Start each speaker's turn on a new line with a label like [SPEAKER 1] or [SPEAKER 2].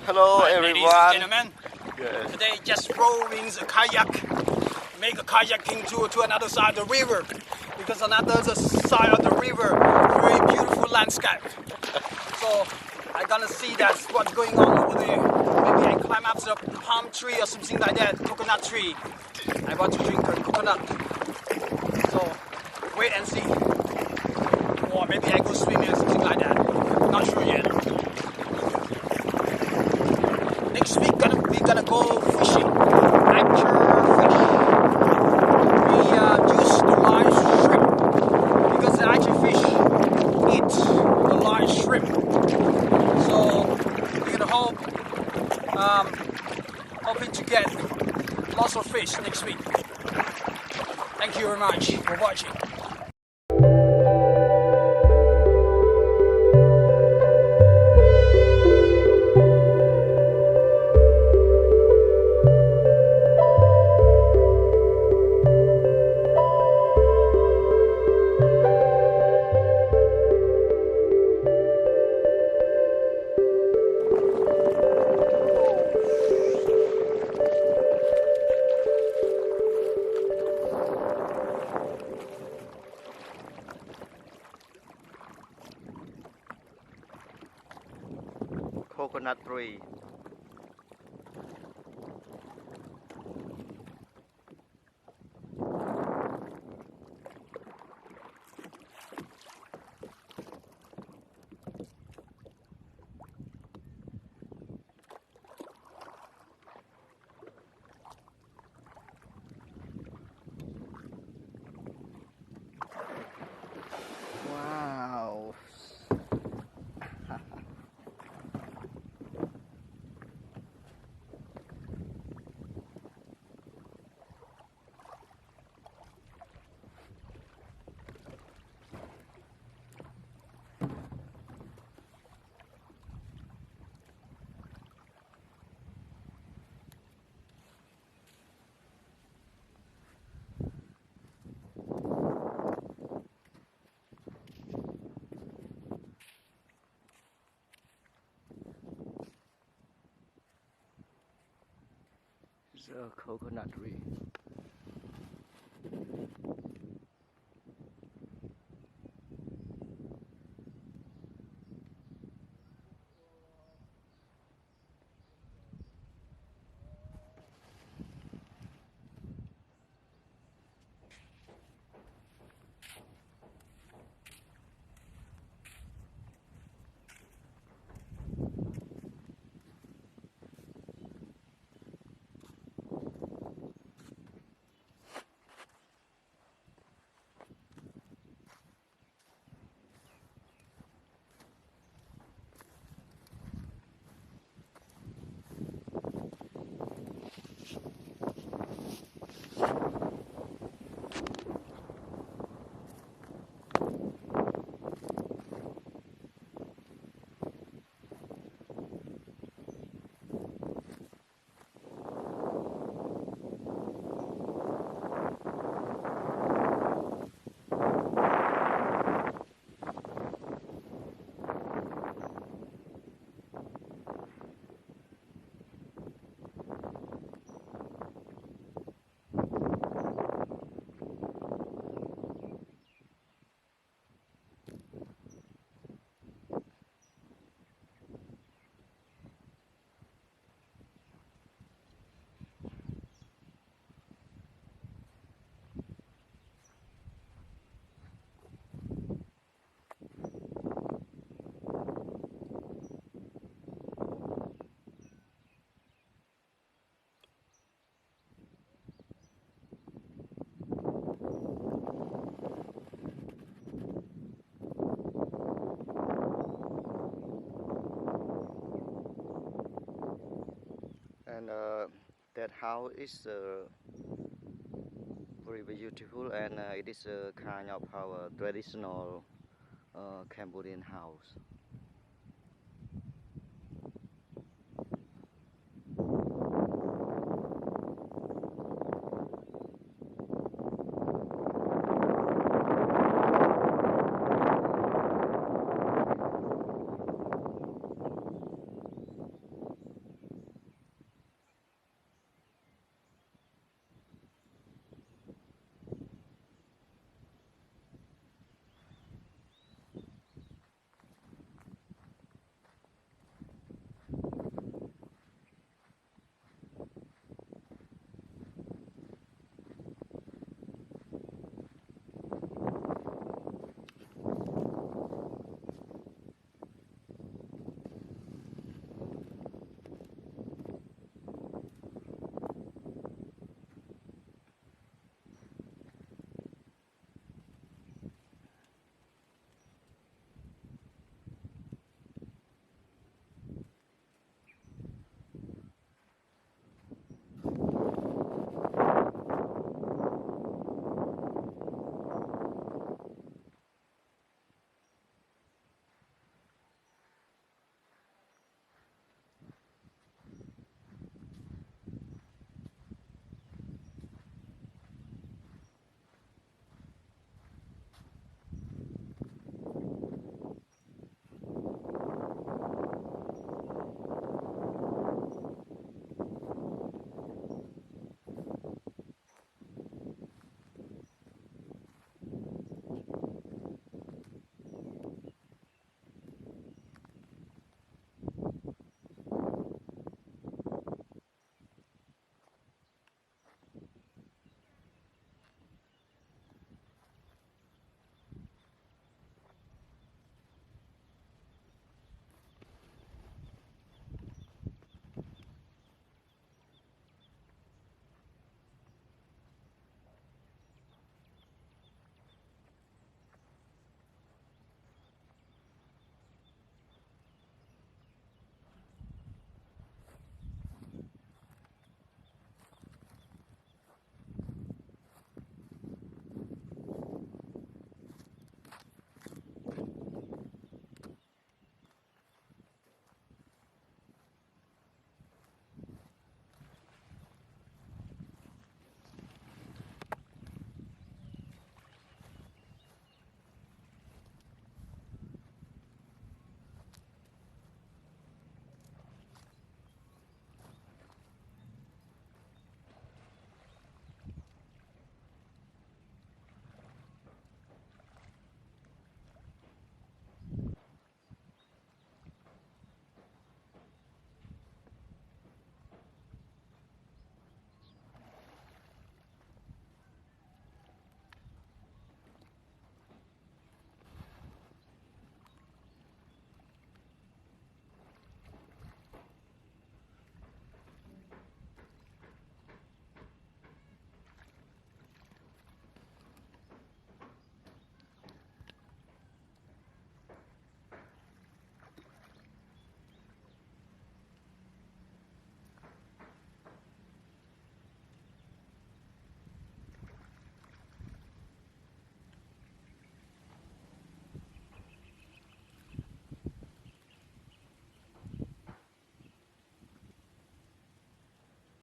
[SPEAKER 1] Hello everyone.
[SPEAKER 2] Ladies and gentlemen,
[SPEAKER 1] Good.
[SPEAKER 2] today just rowing a kayak, make a kayaking to another side of the river, because on another side of the river, very beautiful landscape. So I'm gonna see that's what's going on over there. Maybe I climb up the palm tree or something like that, coconut tree. I want to drink a coconut. So wait and see. Or maybe I go swimming or something like that. Not sure yet. Next week we're gonna go fishing, capture fish. We use the live shrimp because the actual fish eat the live shrimp. So we're gonna hoping to get lots of fish next week. Thank you very much for watching.
[SPEAKER 1] Coconut tree. Wow. The coconut tree. And that house is very beautiful, and it is a kind of our traditional Cambodian house.